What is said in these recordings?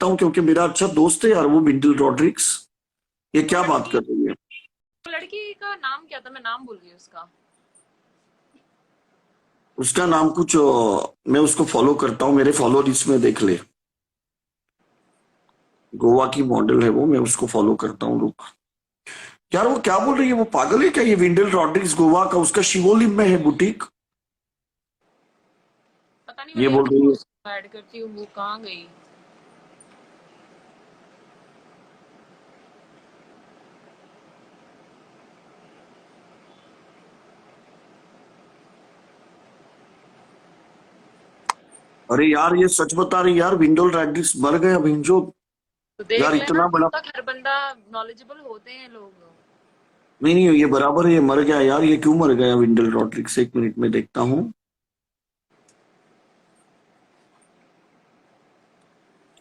हूँ क्योंकि मेरा अच्छा दोस्त है यार वो विंडल रॉड्रिक्स। ये क्या बात कर लड़की रही है? लड़की का नाम क्या था? मैं नाम भूल गई उसका। उसका नाम कुछ मैं उसको फॉलो करता हूँ, मेरे फॉलो लिस्ट में देख ले। गोवा की मॉडल है वो, मैं उसको फॉलो करता हूँ। रुक यार, वो क्या बोल रही है? वो पागल है क्या? ये विंडल रॉड्रिक्स गोवा का, उसका शिवोलिम में है बुटीक। पता नहीं, मैं ये बोल देखती रही हूँ है। उसको, ऐड करती हूँ। वो कहाँ गई? अरे यार, ये सच बता रही यार, विंडल रॉड्रिक्स मर गया भिंजो। तो देख यार लेना, इतना तब बड़ा। तक हर बंदा नॉलेजेबल होते हैं लोग। नहीं नहीं, ये बराबर है, ये मर गया यार। ये क्यों मर गया विंडल रॉड्रिक्स? एक मिनट में देखता हूँ।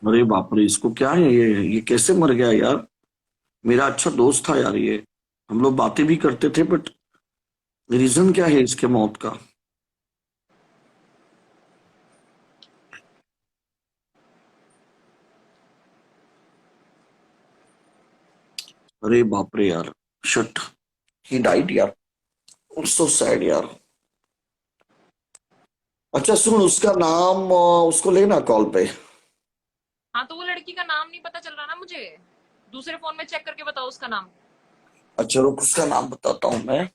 अरे बाप रे, इसको क्या है? ये कैसे मर गया यार? मेरा अच्छा दोस्त था यार ये। हम लोग बातें भी करते थे, बट रीजन क्या है इसके मौत का? अरे बाप रे यार। शट, ही डाइड यार। सो सैड यार। अच्छा सुन, उसका नाम उसको लेना कॉल पे। हाँ, तो वो लड़की का नाम नहीं पता चल रहा ना मुझे। दूसरे फोन में चेक करके बताओ उसका नाम। अच्छा रुक, उसका नाम बताता हूँ मैं।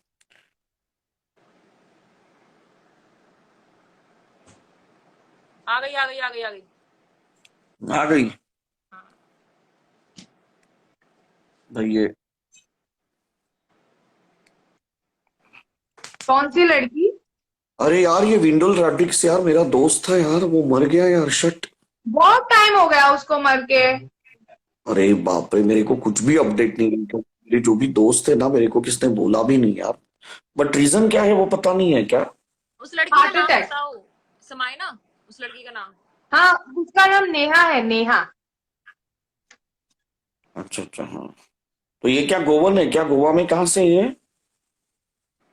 आ गई, आ गई, आ गई, आ गई। आ गई हाँ। भाई ये। कौन सी लड़की? अरे यार, ये विंडल रॉड्रिक्स यार मेरा दोस्त था यार, वो मर गया यार। शट। बहुत टाइम हो गया उसको मर के। अरे बाप रे, मेरे को कुछ भी अपडेट नहीं है। तो मेरे जो भी दोस्त है ना, मेरे को किसने बोला भी नहीं यार। बट रीजन क्या है वो पता नहीं है क्या? उस लड़की का हार्ट नाम अटैक। बताओ। समाइना, उस लड़की का नाम। हाँ, उसका नाम नेहा है, नेहा। अच्छा अच्छा, हाँ। तो ये क्या गोवन है क्या? गोवा में कहाँ से है ये?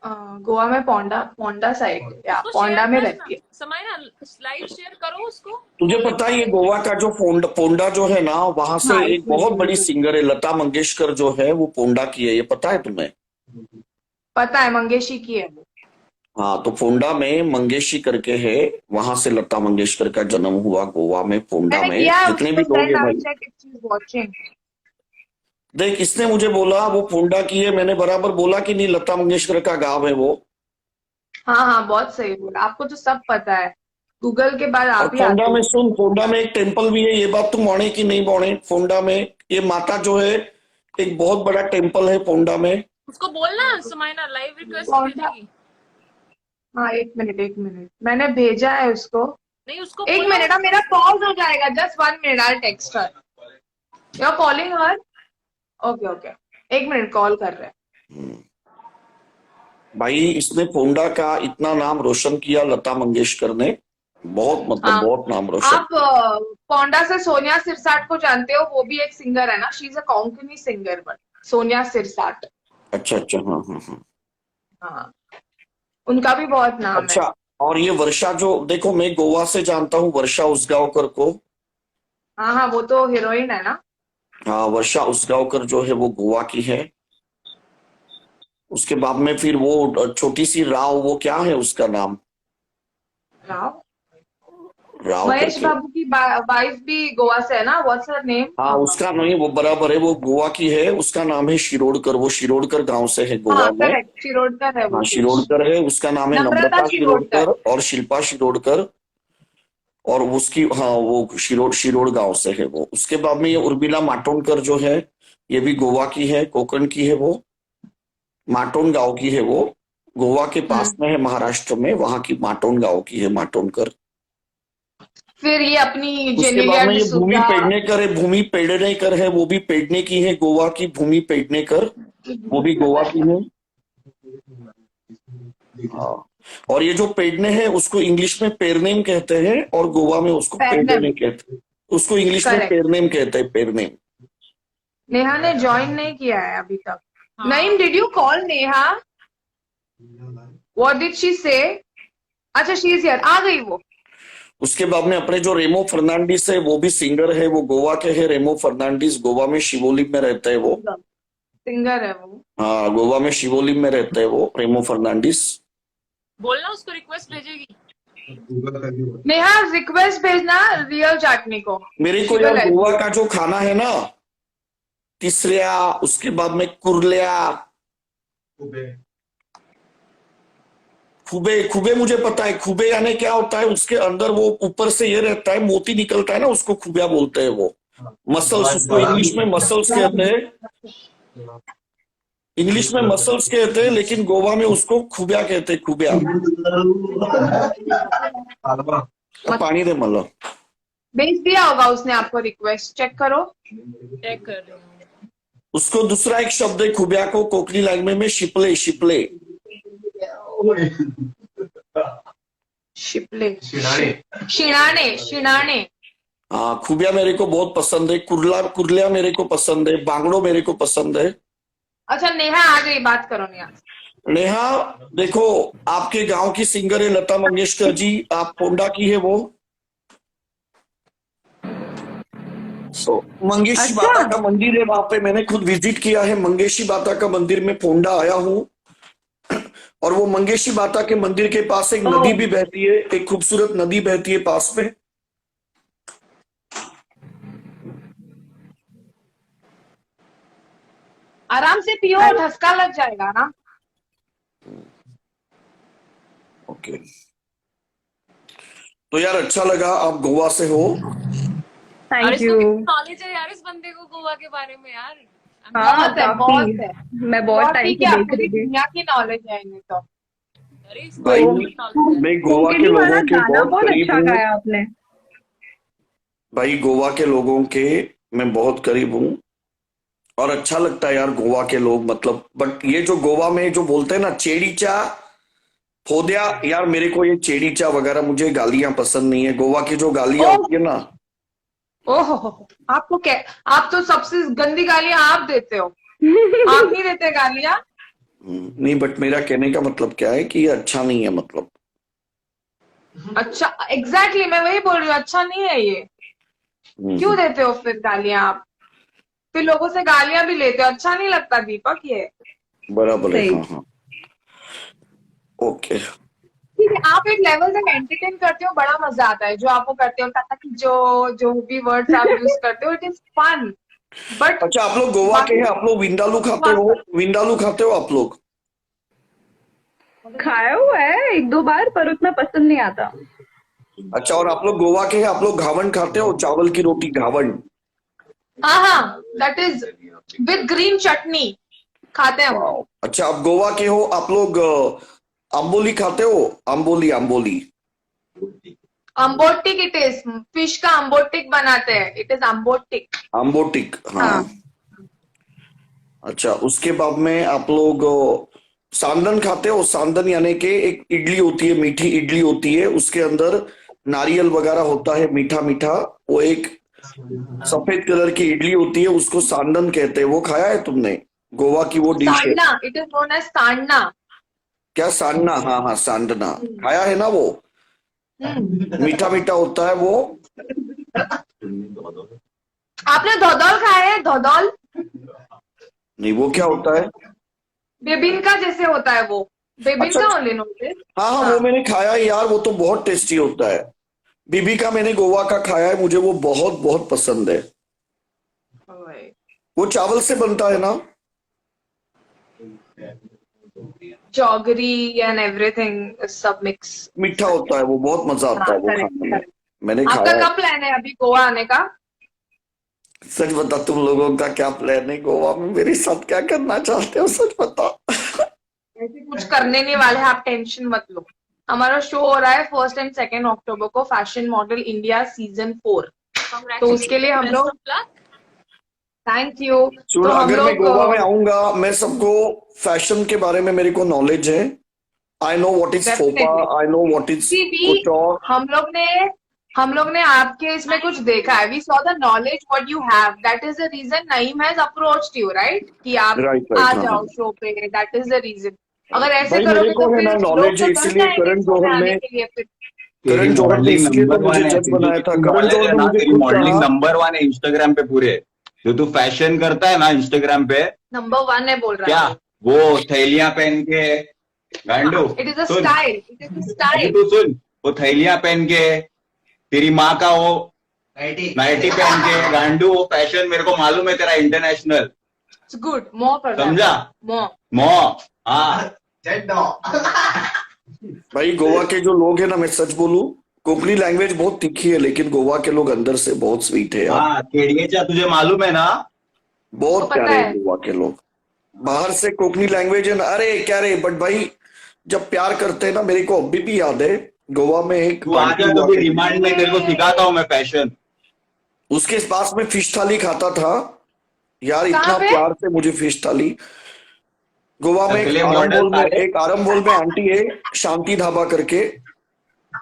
अ, गोवा में पोंडा पोंडा साइड या उसको शेयर पोंडा में करना। रहती है। समाइना, स्लाइड शेयर करो उसको। तुझे वो पता देखो, है ये देख ले। गोवा का जो पोंडा जो है ना, वहां से हाँ, एक एक बहुत मिनट, एक बड़ी मिनट। सिंगर है, लता मंगेशकर जो है, वो पोंडा की है। ये पता है तुम्हें? पता है, मंगेशी की है वो। हाँ, तो पोंडा में मंगेशी करके है। वहां से लता मंगेशकर का जन्म हुआ, गोवा में पोंडा मैंने में। किया है जितने भी उसको लोग सेंड, हैं आई भाई। Check if she is watching. देख, इसने मुझे बोला वो पोंडा की है, मैंने बराबर बोला कि नहीं लता मंगेशकर का गाँव है वो। हाँ हाँ, बहुत सही बोला, आपको तो सब पता है। गूगल के बाद और आप ही पोंडा आते में हो। सुन, पोंडा में एक टेम्पल भी है। ये बात तुम माने कि नहीं माने? पोंडा में ये माता जो है, एक बहुत बड़ा टेम्पल है पोंडा में। उसको बोलना समाइना, लाइव रिक्वेस्ट नहीं पोंडा। भेजेगी। हाँ, एक मिनट, एक मिनट, मैंने भेजा है उसको। नहीं, उसको एक बोलो। मिनट, मेरा पॉज हो जाएगा, just 1 minute, I text her. You are calling her? Okay okay, 1 minute, call कर रहे हैं। भाई, इसने पोंडा का इतना नाम रोशन किया, लता मंगेशकर ने। बहुत मतलब हाँ, बहुत नाम रोशन। आप पोंडा से सोनिया सिरसाट को जानते हो? वो भी एक सिंगर है ना, she is a Konkani singer, but Sonia Sirsat. अच्छा अच्छा, हाँ हाँ हाँ। हाँ, उनका भी बहुत नाम है। अच्छा, और ये वर्षा जो देखो, मैं गोवा से जानता हूँ वर्षा उसगांवकर को। हाँ हाँ, वो तो हीरोइन है ना। हाँ, वर्षा उसगांवकर जो है वो गोवा की है। उसके बाद में फिर वो छोटी सी राव, वो क्या है उसका नाम? राव। राव महेश करके। बाबू की वाइफ भी गोवा से है ना, व्हाट्स हर नेम? हाँ, उसका नहीं, वो बराबर है, वो गोवा की है। उसका नाम है शिरोडकर। वो शिरोडकर गांव से है गोवा हाँ में। करेक्ट, शिरोडकर है वो हाँ, कुछ। शिरोडकर है। उसका नाम है नम्रता नम्रता शिरोडकर। शिरोडकर और शिल्पा शिरोडकर। और उसकी, हाँ, वो शिरोड गांव से है वो। उसके बाद में ये उर्मिला मातोंडकर जो है, ये भी गोवा की है, कोकण की है वो। माटोन गांव की है वो। गोवा के पास हम्म। में है, महाराष्ट्र में, वहां की माटोन गांव की है माटोनकर। फिर ये अपनी उसके बाद जेनेलिया में ये भूमि डिसूजा। पेडनेकर है। भूमि पेडनेकर है, वो भी पेडने की है, गोवा की भूमि पेडनेकर। वो भी गोवा की है। हाँ। और ये जो पेडने है, उसको इंग्लिश में पेरनेम कहते हैं, और गोवा में उसको पैरनम। पेडने कहते हैं। उसको इंग्लिश में करेक्ट। पेरनेम कहते हैं, पेरनेम। नेहा ने ज्वाइन नहीं किया है अभी तक। हाँ। Naeem, did you call Neha? What did she से? अच्छा, शी इज हियर, आ गई वो। उसके बाद में अपने जो रेमो फर्नांडिस है वो भी सिंगर है, वो गोवा के है। रेमो फर्नांडिस गोवा में शिवोली में रहते हैं वो। सिंगर है वो। हाँ, गोवा में शिवोली में रहते हैं वो, रेमो फर्नांडिस। बोलना उसको रिक्वेस्ट भेजेगी। नेहा रिक्वेस्ट भेजना रियल चाटनी को। मेरे को She यार will help गोवा you. का जो खाना है ना, तिसऱ्या, उसके बाद में कुरल्या, खुबे, खुबे मुझे पता है। खुबे यानी क्या होता है, उसके अंदर वो ऊपर से ये रहता है, मोती निकलता है ना, उसको खुबिया बोलते हैं वो। मसल्स, उसको इंग्लिश में मसल्स कहते हैं। इंग्लिश में मसल्स कहते हैं, लेकिन गोवा में उसको खुबिया कहते हैं, खुबिया। पानी दे मतलब। भेज दिया होगा उसने आपको रिक्वेस्ट, चेक करो। चेक कर रही हूँ। उसको दूसरा एक शब्द है खुबिया को, कोकनी लैंग्वेज में शिपले, शिपले। शिपले, शिणाने, शिणाने। हाँ, खुबिया मेरे को बहुत पसंद है। कुरला, कुरलिया मेरे को पसंद है। बांगड़ो मेरे को पसंद है। अच्छा नेहा आ गई, बात करो नेहा। नेहा देखो, आपके गांव की सिंगर है लता मंगेशकर जी, आप पोंडा की है वो। मंगेशी बाता का मंदिर है वहां पे, मैंने खुद विजिट किया है। मंगेशी बाता का मंदिर में पोंडा आया हूँ। और वो मंगेशी बाता के मंदिर के पास एक नदी भी बहती है, एक खूबसूरत नदी बहती है पास में। आराम से पियो, ठसका लग जाएगा ना। ओके, तो यार अच्छा लगा आप गोवा से हो। और थैंक इसको यू। कितनी नॉलेज है यार इस बंदे को गोवा के बारे में यार। हाँ बहुत है, बहुत है। मैं बहुत टाइम ही से क्या, देख पूरी रही थी। दुनिया की नॉलेज है इन्हें तो। अरे इसको भाई बहुत knowledge है। मैं गोवा के कोंकणी वाला लोगों के गाना बहुत बहुत करीब अच्छा हूँ। गाया आपने। भाई गोवा के लोगों के मैं बहुत करीब हूँ, और अच्छा लगता है यार गोवा के लोग, मतलब। बट ये जो गोवा में जो बोलते हैं ना चेड़ीचा, फोदिया, यार मेरे को ये चेड़ीचा वगैरह मुझे गालियां पसंद नहीं है। गोवा की जो गालियां होती है ना, ओहो, आपको क्या, आप तो सबसे गंदी गालियां आप देते हो। आप नहीं देते गालियां। नहीं, बट मेरा कहने का मतलब क्या है कि ये अच्छा नहीं है, मतलब। अच्छा, एग्जैक्टली मैं वही बोल रही हूँ, अच्छा नहीं है ये। क्यों देते हो फिर गालियां आप? फिर लोगों से गालियां भी लेते हो, अच्छा नहीं लगता दीपक ये। बराबर है। सही। हाँ हाँ, ओके। ठीक है, आप एक लेवल तक एंटरटेन करते हो, बड़ा मजा आता है जो आपको करते हो। ताकि जो भी वर्ड्स आप यूज करते हो, इट इज फन। बट अच्छा, आप लोग गोवा के हैं, आप लोग विंडालू खाते हो? विंडालू खाते हो आप लोग? खाया हुआ है एक दो बार, पर उतना पसंद नहीं आता। अच्छा, और आप लोग गोवा के हैं, आप लोग घावन खाते हो? चावल की रोटी, घावन। हाँ हाँ, दैट इज विद ग्रीन चटनी खाते हैं हम लोग। अच्छा, आप गोवा के हो, आप लोग आम्बोली खाते हो? आम्बोली, आम्बोली। अम्बोटिक इट इज, फिश का अम्बोटिक बनाते हैं, इट इज अम्बोटिक। आम्बोटिक, हाँ। हाँ। अच्छा, उसके बाद में आप लोग सांदन खाते हो? सांदन यानी कि एक इडली होती है, मीठी इडली होती है, उसके अंदर नारियल वगैरह होता है, मीठा मीठा। वो एक सफेद कलर की इडली होती है, उसको सांदन कहते हैं। वो खाया है तुमने? गोवा की वो डिश है। सांडना, इट इज नोन एज सांडना। क्या, सांडना? हाँ हाँ, सांडना खाया है ना वो? मीठा मीठा होता है वो। आपने धोदौल खाया है? धोदौल नहीं, वो क्या होता है? बेबिनका जैसे होता है वो। बेबिनका अच्छा। Only known. हाँ हाँ, वो मैंने खाया है यार, वो तो बहुत टेस्टी होता है। बीबी का मैंने गोवा का खाया है, मुझे वो बहुत बहुत पसंद है। वो चावल से बनता है ना? जॉगरी एंड एवरीथिंग सब मिक्स। मीठा होता है वो, बहुत मजा आता है वो खाने में। मैंने आपका खाया है। कब प्लान है अभी गोवा आने का? सच बता, तुम लोगों का क्या प्लान है गोवा में? मेरे साथ क्या करना चाहते हो, सच बता। ऐसे कुछ करने नहीं वाले, आप टेंशन मत लो। हमारा शो हो रहा है 1 और 2 अक्टूबर को, फैशन मॉडल इंडिया सीजन 4। तो उसके लिए हम लोग, थैंक यू। सुन, तो हम अगर मैं गोवा में लोग आऊंगा, मैं सबको फैशन के बारे में मेरे को नॉलेज है। आई नो व्हाट इज फोपा, I know what is couture. हम लोग ने आपके इसमें कुछ देखा है। We saw the knowledge what you have, that is the reason Naeem has approached you, right? कि आप Right, आ हाँ, जाओ हाँ। शो पे, दैट इज द रीजन। अगर ऐसे भाई मेरे करोगे को तो है ना फिर लोग नॉलेज तो है, डर इसीलिए जाएंगे करण शो में जौहर आने ने के लिए। फिर करण जौहर ने इसलिए तो मुझे जज बनाया था। करण जौहर ने मुझे तेरी खुद मॉडलिंग कहा, नंबर 1 है इंस्टाग्राम पे पूरे। जो तू फैशन करता है ना इंस्टाग्राम पे, नंबर 1 है बोल रहा क्या है। वो थैलियां पहन के गांडू, इट इज अ सुन स्टाइल, इट इज अ अभी स्टाइल। तू सुन, वो थैलियां पहन के, तेरी माँ का वो नाइटी पहन के गांडू, वो फैशन मेरे को मालूम है तेरा इंटरनेशनल, इट्स गुड, मोर कर रहा है। समझा? मोर। मो हाँ भाई गोवा के जो लोग हैं ना, मैं सच बोलूं, कोंकणी लैंग्वेज बहुत तीखी है, लेकिन गोवा के लोग अंदर से बहुत स्वीट है यार। हाँ, केड़िएचा तुझे मालूम है ना? बहुत पता प्यारे है। हैं गोवा के लोग। बाहर से कोंकणी लैंग्वेज है ना, अरे क्या रे, बट भाई जब प्यार करते हैं ना, मेरे को अभी भी याद है गोवा में एक तू आ आंटी जा हुआ कभी करती रिमांड थी। में, तेरे को सिखाता हूँ मैं फैशन। उसके पास में फिश थाली खाता था यार, इतना कहाँ पे? प्यार से मुझे फिश थाली। गोवा में अगले मॉडल तारे एक आरंबोल में आंटी है, शांति ढाबा करके,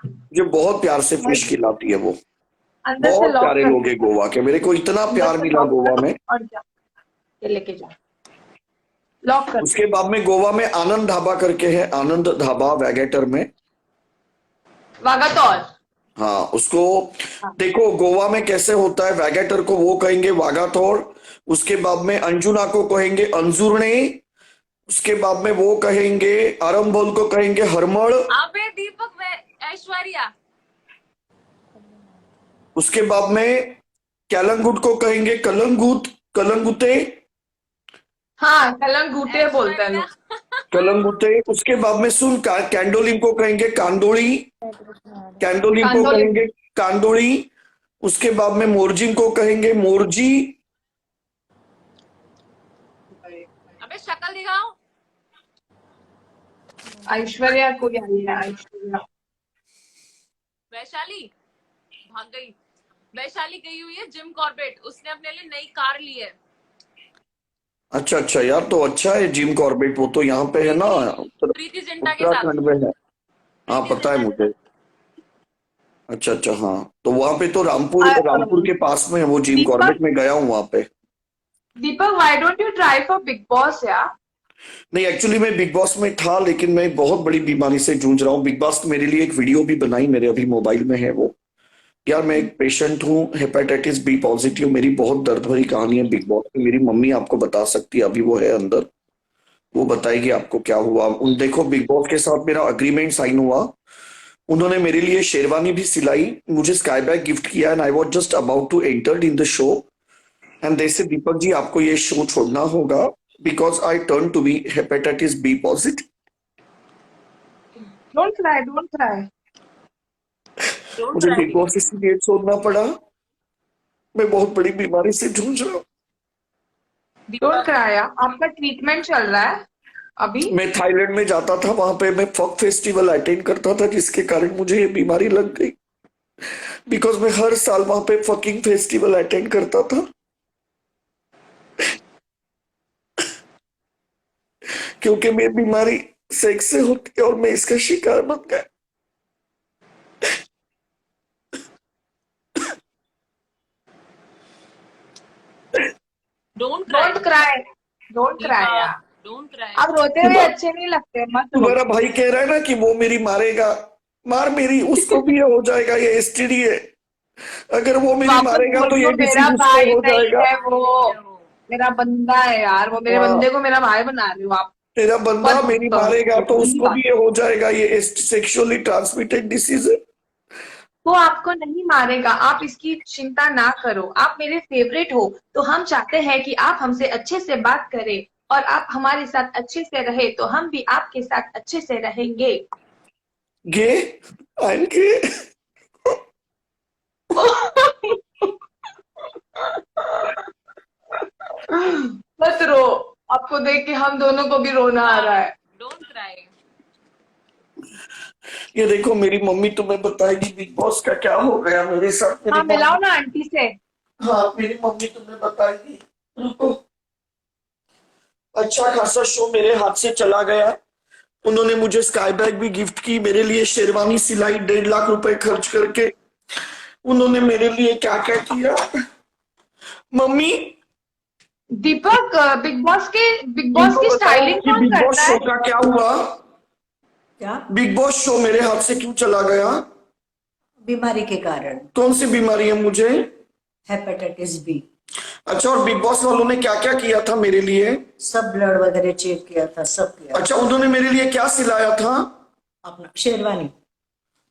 जो बहुत प्यार से फिश खिलाती है। वो अंदर से बहुत लॉक प्यारे कर, लोग हैं गोवा के, मेरे को इतना अंदर प्यार से मिला लॉक गोवा कर में। और जा, ये लेके जा, लॉक कर। उसके बाद में गोवा में आनंद ढाबा करके है, आनंद ढाबा वैगेटर में। वागातोर। हाँ, उसको देखो गोवा में कैसे होता है, वैगेटर को वो कहेंगे वागातोर, उसके बाद में अंजुना को कहेंगे अंजुरने, उसके बाद में वो कहेंगे आरंबोल को कहेंगे हरमड़, अबे दीपक, ऐश्वर्या। उसके बाद में कैलंगुट को कहेंगे कलंगुत, कलंगुते, हाँ, कलंगूटे बोलते हैं लोग। कलंगुते। उसके बाद में सुन, कैंडोलिम को कहेंगे कांडोली, कैंडोलिम को कांडोलिम। कहेंगे कांडोली। उसके बाद में मोरजिम को कहेंगे मोरजी। अबे शक्ल दिखाओ। ऐश्वर्या को आई है, ऐश्वर्या। वैशाली भाग गई। वैशाली गई हुई है जिम कॉर्बेट, उसने अपने लिए नई कार ली है। अच्छा अच्छा यार, तो अच्छा है जिम कॉर्बेट, वो तो यहाँ पे है ना, प्रीति जिंटा के साथ। उत्तराखंड में है। हाँ पता है मुझे। अच्छा अच्छा, हाँ तो वहां पे तो रामपुर के पास में है वो जिम दीपक- कॉर्बेट में गया हूँ वहां पे। Deepak, why don't you try for Bigg Boss यार? नहीं, एक्चुअली मैं बिग बॉस में था, लेकिन मैं बहुत बड़ी बीमारी से जूझ रहा हूँ। बिग बॉस मेरे लिए एक वीडियो भी बनाई, मेरे अभी मोबाइल में है वो। यार मैं एक पेशेंट हूँ, हेपेटाइटिस बी पॉजिटिव। मेरी बहुत दर्द भरी कहानी है बिग बॉस में। मेरी मम्मी आपको बता सकती है, अभी वो है अंदर, वो बताएगी आपको क्या हुआ। उन देखो, बिग बॉस के साथ मेरा अग्रीमेंट साइन हुआ, उन्होंने मेरे लिए शेरवानी भी सिलाई, मुझे स्काई बैग गिफ्ट किया, and I was just about to enter in the show, and they say Deepak ji आपको ये शो छोड़ना होगा because I turn to be hepatitis B positive. Don't cry, don't cry. मुझे बिग बॉस इसलिए छोड़ना पड़ा, मैं बहुत बड़ी बीमारी से जूझ रहा हूँ। डोंट क्राई यार, आपका ट्रीटमेंट चल रहा है अभी। मैं थाईलैंड में जाता था, वहां पे मैं फक फेस्टिवल अटेंड करता था, जिसके कारण मुझे ये बीमारी लग गई। बिकॉज मैं हर साल वहां पे फकिंग फेस्टिवल अटेंड करता था, क्योंकि मेरी बीमारी सेक्स से होती है और मैं इसका शिकार बन गया। Don't don't cry, don't cry यार। Don't cry. आप रोते हुए अच्छे नहीं लगते, मत रो। तुम्हारा भाई कह रहा है ना कि वो मेरी मारेगा, मार मेरी, उसको भी ये हो जाएगा, ये एसटीडी है। अगर वो मेरी वापस मारेगा तो बोल ये दो, मेरा डिसीज उसको भाई हो नहीं जाएगा। है वो, मेरा बंदा है यार वो। मेरे हाँ। बंदे को मेरा भाई बना रहे हो आप। तेरा बंदा मत मेरी करो। मारेगा तो उसको भी ये हो जाएगा, ये सेक्सुअली ट्रांसमिटेड डिसीज है। वो आपको नहीं मारेगा, आप इसकी चिंता ना करो। आप मेरे फेवरेट हो, तो हम चाहते हैं कि आप हमसे अच्छे से बात करें और आप हमारे साथ अच्छे से रहे, तो हम भी आपके साथ अच्छे से रहेंगे। गे आई एम गे। मत रो, आपको देख के हम दोनों को भी रोना आ रहा है। Don't cry. ये देखो, मेरी मम्मी तुम्हें बताएगी बिग बॉस का क्या हो गया मेरे साथ। मेरी हाँ, मिलाओ मम्मी- ना आंटी से। हाँ, मेरी मम्मी तुम्हें बताएगी, रुको। अच्छा खासा शो मेरे हाथ से चला गया। उन्होंने मुझे स्काई बैग भी गिफ्ट की, मेरे लिए शेरवानी सिलाई 1.5 लाख रुपए खर्च करके। उन्होंने मेरे लिए क्या क्या किया। मम्मी, दीपक, बिग बॉस की स्टाइलिंग कौन बिग बॉस करता शो है? का क्या हुआ? क्या? बिग बॉस शो मेरे हाथ से क्यों चला गया? बीमारी के कारण, कौन सी बीमारी है मुझे? Hepatitis B. अच्छा, और बिग बॉस वालों ने क्या क्या किया था मेरे लिए? सब ब्लड वगैरह चेक किया था, सब किया। अच्छा, उन्होंने मेरे लिए क्या सिलाया था? अपना शेरवानी।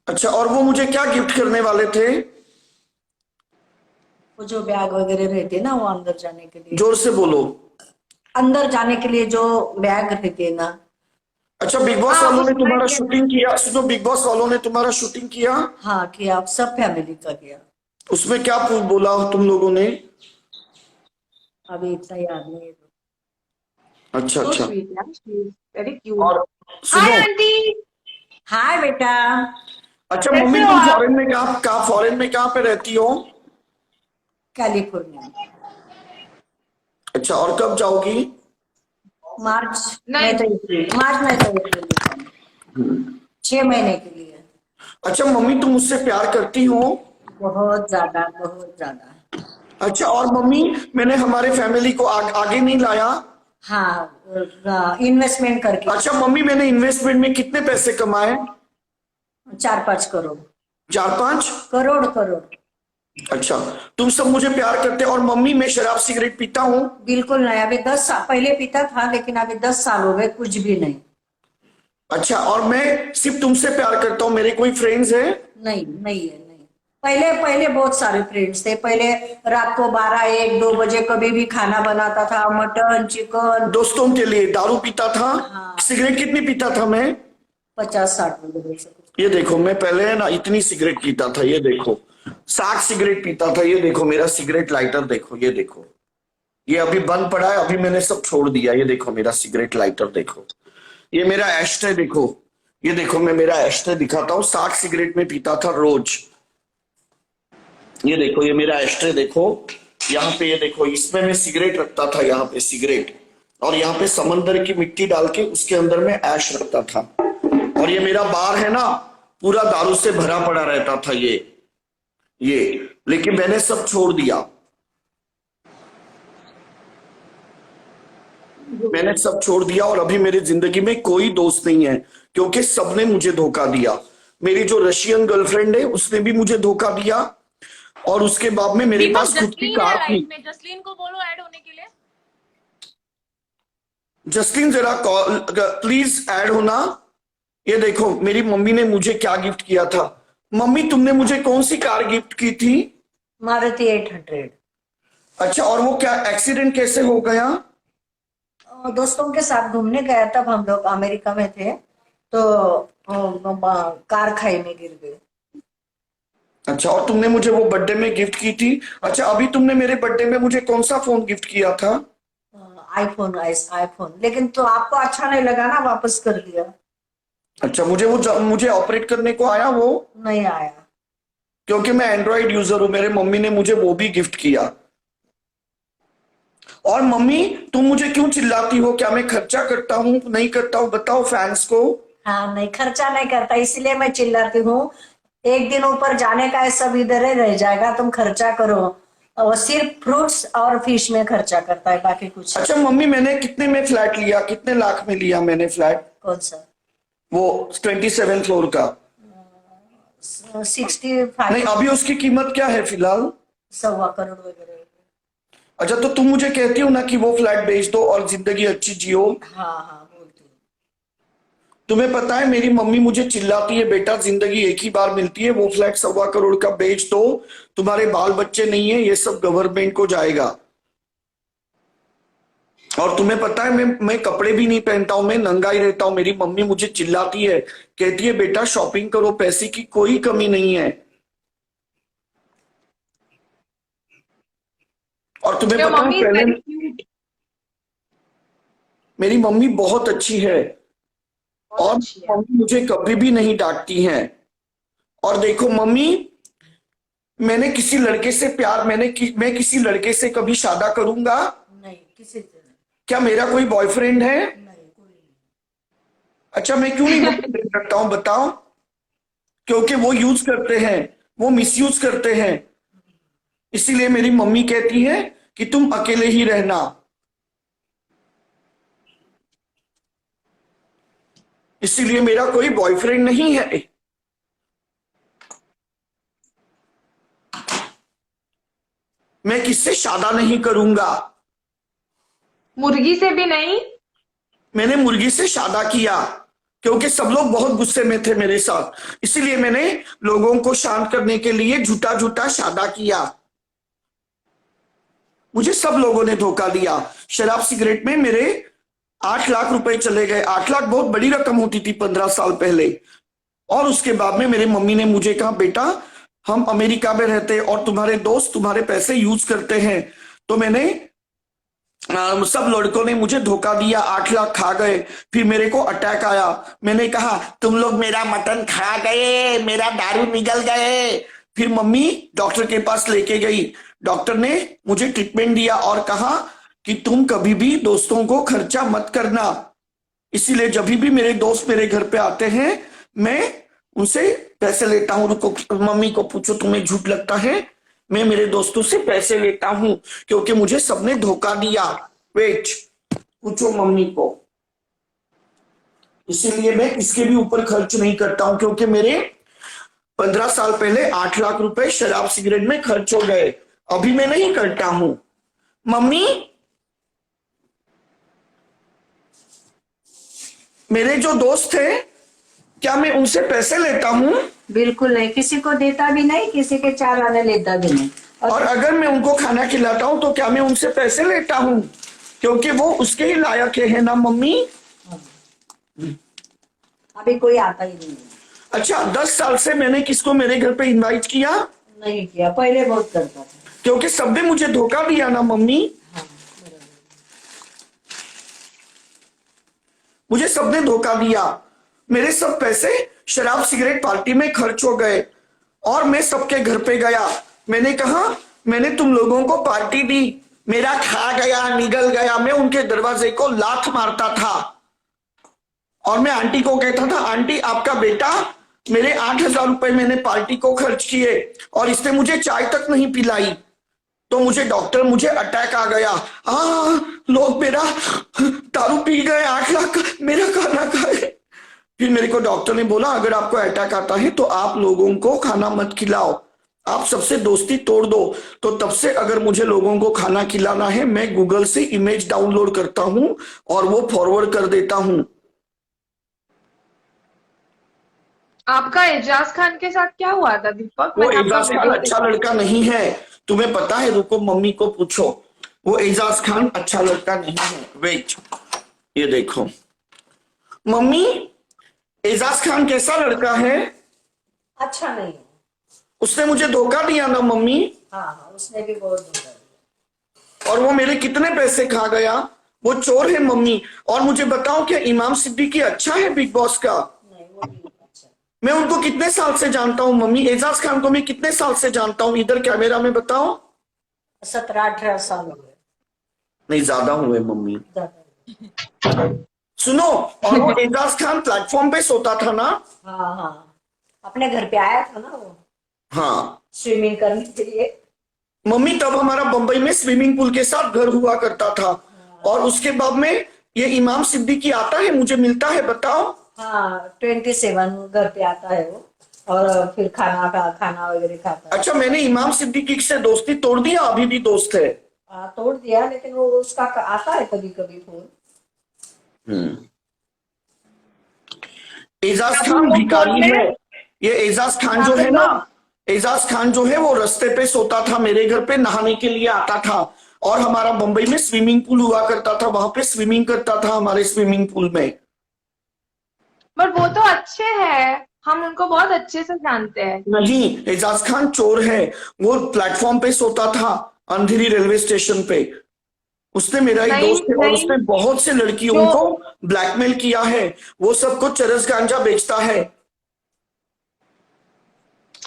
अच्छा, और वो मुझे क्या गिफ्ट करने वाले थे? वो जो बैग वगैरह रहते ना, वो अंदर जाने के लिए, जोर से बोलो। अंदर जाने के लिए जो बैग रहते ना। अच्छा, बिग बॉस हाँ, वालों वो ने तुम्हारा सिलाई शूटिंग किया? सुनो, बिग बॉस वालों ने तुम्हारा शूटिंग किया? हाँ किया, सब फैमिली का किया। उसमें क्या बोला तुम लोगों ने? अभी इतना याद नहीं है। अच्छा so अच्छा। sweet, yeah. She is very cute. और Hi, सुनो, आंटी। हाय बेटा। अच्छा कैसे मम्मी, हो तुम आप? फॉरेन में कहाँ पे रहती हो? कैलिफोर्निया। अच्छा, और कब जाओगी? मार्च नहीं। में तो मार्च में तो अप्रैल में। 6 महीने के लिए। अच्छा मम्मी, तुम मुझसे प्यार करती हो? बहुत ज्यादा, बहुत ज्यादा। अच्छा, और मम्मी, मैंने हमारे फैमिली को आगे नहीं लाया? हाँ, इन्वेस्टमेंट करके। अच्छा मम्मी, मैंने इन्वेस्टमेंट में कितने पैसे कमाए? 4-5 करोड़। 4-5? करोड़ करोड़। अच्छा, तुम सब मुझे प्यार करते हो। और मम्मी, मैं शराब सिगरेट पीता हूँ? बिल्कुल नहीं, अभी 10 साल पहले पीता था, लेकिन अभी 10 साल हो गए, कुछ भी नहीं। अच्छा, और मैं सिर्फ तुमसे प्यार करता हूँ, मेरे कोई फ्रेंड्स हैं? नहीं नहीं है, नहीं। पहले पहले बहुत सारे फ्रेंड्स थे। पहले रात को 12-1-2 बजे कभी भी खाना बनाता था, मटन चिकन। दोस्तों के लिए दारू पीता था? हाँ। सिगरेट कितनी पीता था मैं? 50-60 वगैरह से कुछ। ये देखो, मैं पहले है ना इतनी सिगरेट पीता था, ये देखो 60 सिगरेट पीता था। ये देखो मेरा सिगरेट लाइटर, देखो ये देखो, ये अभी बंद पड़ा है, अभी मैंने सब छोड़ दिया। ये देखो मेरा सिगरेट लाइटर, देखो ये मेरा एस्ट्रे, देखो ये देखो, मैं मेरा एस्ट्रे दिखाता हूँ। 60 सिगरेट में पीता था रोज। ये देखो, ये मेरा एस्ट्रे देखो, यहाँ पे ये देखो, इसमें मैं सिगरेट रखता था, यहाँ पे सिगरेट, और यहाँ पे समंदर की मिट्टी डाल के उसके अंदर में ऐश रखता था। और ये मेरा बार है ना, पूरा दारू से भरा पड़ा रहता था ये, लेकिन मैंने सब छोड़ दिया। मैंने सब छोड़ दिया, और अभी मेरी जिंदगी में कोई दोस्त नहीं है, क्योंकि सबने मुझे धोखा दिया। मेरी जो रशियन गर्लफ्रेंड है उसने भी मुझे धोखा दिया, और उसके बाद में मेरे दीपक, पास खुद की जसलीन है कार थी। लाइफ में, जसलीन को बोलो ऐड होने के लिए। जसलीन, जरा कॉल प्लीज ऐड होना। ये देखो, मेरी मम्मी ने मुझे क्या गिफ्ट किया था। मम्मी, तुमने मुझे कौन सी कार गिफ्ट की थी? मारुति 800। अच्छा, और वो क्या एक्सीडेंट कैसे हो गया? दोस्तों के साथ घूमने गया, तब हम लोग अमेरिका में थे, तो कार खाई में गिर गई। अच्छा, और तुमने मुझे वो बर्थडे में गिफ्ट की थी। अच्छा, अभी तुमने मेरे बर्थडे में मुझे कौन सा फोन गिफ्ट किया था? आईफोन, लेकिन तो आपको अच्छा नहीं लगा ना, वापस कर दिया। अच्छा, मुझे ऑपरेट करने को आया वो? नहीं आया। क्योंकि मैं एंड्रॉइड यूजर हूं, मेरे मम्मी ने मुझे वो भी गिफ्ट किया। और मम्मी, तुम मुझे क्यों चिल्लाती हो? क्या मैं खर्चा करता हूँ नहीं करता हूँ? बताओ फैंस को। हाँ, नहीं खर्चा नहीं करता, इसलिए मैं चिल्लाती हूँ। एक दिन ऊपर जाने का है, सब इधर ही रह जाएगा, तुम खर्चा करो। और सिर्फ फ्रूट्स और फिश में खर्चा करता है, बाकी कुछ। अच्छा मम्मी, मैंने कितने में फ्लैट लिया? कितने लाख में लिया मैंने फ्लैट? कौन सा? वो 27 फ्लोर का। 65। नहीं, अभी उसकी कीमत क्या है फिलहाल? 1.25 करोड़ वगैरह। अच्छा, तो तुम मुझे कहती हो ना कि वो फ्लैट बेच दो और जिंदगी अच्छी जियो। हाँ हाँ, बोलती हूँ। तुम्हें पता है, मेरी मम्मी मुझे चिल्लाती है, बेटा जिंदगी एक ही बार मिलती है, वो फ्लैट 1.25 करोड़ का बेच दो, तुम्हारे बाल बच्चे नहीं है, ये सब गवर्नमेंट को जाएगा। और तुम्हें पता है, मैं कपड़े भी नहीं पहनता हूं, मैं नंगा ही रहता हूं। मेरी मम्मी मुझे चिल्लाती है, कहती है बेटा शॉपिंग करो, पैसे की कोई कमी नहीं है। और तुम्हें Your पता है, mummy is पहले very cute. मेरी मम्मी बहुत अच्छी है, और बहुत अच्छी है। मम्मी मुझे कभी भी नहीं डांटती हैं। और देखो मम्मी, मैंने किसी लड़के से मैं किसी लड़के से कभी शादी करूंगा? नहीं, किसी से नहीं। क्या मेरा कोई बॉयफ्रेंड है? नहीं, कोई नहीं। अच्छा, मैं क्यों नहीं बॉयफ्रेंड रखता हूं बताओ? क्योंकि वो यूज करते हैं, वो मिसयूज करते हैं। इसीलिए मेरी मम्मी कहती है कि तुम अकेले ही रहना। इसीलिए मेरा कोई बॉयफ्रेंड नहीं है। मैं किससे शादा नहीं करूंगा। मुर्गी से भी नहीं? मैंने मुर्गी से शादा किया क्योंकि सब लोग बहुत गुस्से में थे मेरे साथ, इसीलिए मैंने लोगों को शांत करने के लिए झूठा झूठा शादा किया। मुझे सब लोगों ने धोखा दिया। शराब सिगरेट में मेरे 8 लाख रुपए चले गए। 8 लाख बहुत बड़ी रकम होती थी 15 साल पहले। और उसके बाद में मेरे मम्मी ने मुझे कहा, बेटा हम अमेरिका में रहते हैं और तुम्हारे दोस्त तुम्हारे पैसे यूज करते हैं। तो मैंने सब लड़कों ने मुझे धोखा दिया, 8 लाख खा गए। फिर मेरे को अटैक आया। मैंने कहा तुम लोग मेरा मटन खा गए, मेरा दारू निगल गए। फिर मम्मी डॉक्टर के पास लेके गई। डॉक्टर ने मुझे ट्रीटमेंट दिया और कहा कि तुम कभी भी दोस्तों को खर्चा मत करना। इसीलिए जब भी मेरे दोस्त मेरे घर पे आते हैं मैं उनसे पैसे लेता हूँ। रुको, मम्मी को पूछो तुम्हें झूठ लगता है? मैं मेरे दोस्तों से पैसे लेता हूं क्योंकि मुझे सबने धोखा दिया। वेट, पूछो मम्मी को। इसीलिए मैं इसके भी ऊपर खर्च नहीं करता हूं क्योंकि मेरे 15 साल पहले 8 लाख रुपए शराब सिगरेट में खर्च हो गए। अभी मैं नहीं करता हूं। मम्मी, मेरे जो दोस्त थे क्या मैं उनसे पैसे लेता हूं? बिल्कुल नहीं, किसी को देता भी नहीं, किसी के 4 आने लेता भी नहीं। और अगर मैं उनको खाना खिलाता हूं तो क्या मैं उनसे पैसे लेता हूं? क्योंकि वो उसके ही लायक है ना मम्मी। अभी कोई आता ही नहीं है। अच्छा, 10 साल से मैंने किसको मेरे घर पे इनवाइट किया? नहीं किया, पहले बहुत करता था। क्योंकि सबने मुझे धोखा दिया ना मम्मी। हाँ, बराबर। मुझे सबने धोखा दिया। मेरे सब पैसे शराब सिगरेट पार्टी में खर्च हो गए और मैं सबके घर पे गया। मैंने कहा मैंने तुम लोगों को पार्टी दी, मेरा खा गया निगल गया। मैं उनके दरवाजे को लात मारता था और मैं आंटी को कहता था, आंटी आपका बेटा मेरे 8,000 रुपए मैंने पार्टी को खर्च किए और इसने मुझे चाय तक नहीं पिलाई। तो मुझे अटैक आ गया। लोग मेरा दारू पी गए, 8 लाख मेरा खाना खाए। फिर मेरे को डॉक्टर ने बोला अगर आपको अटैक आता है तो आप लोगों को खाना मत खिलाओ, आप सबसे दोस्ती तोड़ दो। तो तब से अगर मुझे लोगों को खाना खिलाना है मैं गूगल से इमेज डाउनलोड करता हूं और वो फॉरवर्ड कर देता हूं। आपका एजाज खान के साथ क्या हुआ था दीपक? वो मैंने आपका एजाज खान वीडियो अच्छा देखा। लड़का नहीं है, तुम्हें पता है? रुको मम्मी को पूछो। वो एजाज खान अच्छा लड़का नहीं है। वेट, ये देखो मम्मी, एजाज खान कैसा लड़का है? अच्छा नहीं है। उसने मुझे धोखा दिया ना मम्मी। हाँ, उसने भी बहुत धोखा दिया। और वो मेरे कितने पैसे खा गया। वो चोर है मम्मी। और मुझे बताओ क्या इमाम सिद्दीकी अच्छा है बिग बॉस का? नहीं, वो भी अच्छा। मैं उनको कितने साल से जानता हूँ मम्मी? एजाज खान को मैं कितने साल से जानता हूँ? इधर कैमरा में बताओ। 17-18 साल हो गए। नहीं, ज्यादा हुए मम्मी। ज्यादा। सुनो, और वो एजाज खान प्लेटफॉर्म पे सोता था ना? हाँ हाँ, अपने घर पे आया था ना वो, हाँ स्विमिंग करने के लिए। मम्मी, तब हमारा बंबई में स्विमिंग पूल के साथ घर हुआ करता था। और उसके बाद में ये इमाम सिद्दीकी आता है, मुझे मिलता है, बताओ। हाँ, 27 घर पे आता है वो, और फिर खाना वगैरह खाता है। अच्छा, मैंने इमाम सिद्दीकी से दोस्ती तोड़ दिया? अभी भी दोस्त है? हाँ, तोड़ दिया, लेकिन वो उसका आता है कभी कभी फोन। एजाज खान भिखारी है। ये एजाज खान जो है ना, एजाज खान जो है वो रास्ते पे सोता था, मेरे घर पे नहाने के लिए आता था। और हमारा बंबई में स्विमिंग पूल हुआ करता था, वहां पे स्विमिंग करता था हमारे स्विमिंग पूल में। पर वो तो अच्छे हैं, हम उनको बहुत अच्छे से जानते हैं। नहीं, एजाज खान चोर है। वो प्लेटफॉर्म पे सोता था अंधेरी रेलवे स्टेशन पे। उसने मेरा एक नहीं, दोस्त है और नहीं। उसने बहुत से लड़कियों जो- को ब्लैकमेल किया है। वो सबको चरस गांजा बेचता है।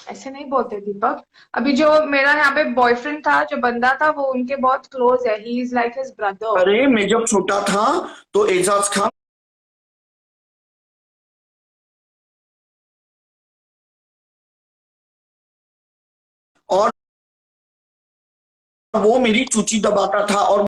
ऐसे नहीं बोलते दीपक। अभी जो मेरा यहाँ पे बॉयफ्रेंड था, जो बंदा था, वो उनके बहुत क्लोज है। He is like his brother. अरे मैं जब छोटा था तो एजाज खान और वो मेरी चूची दबाता था और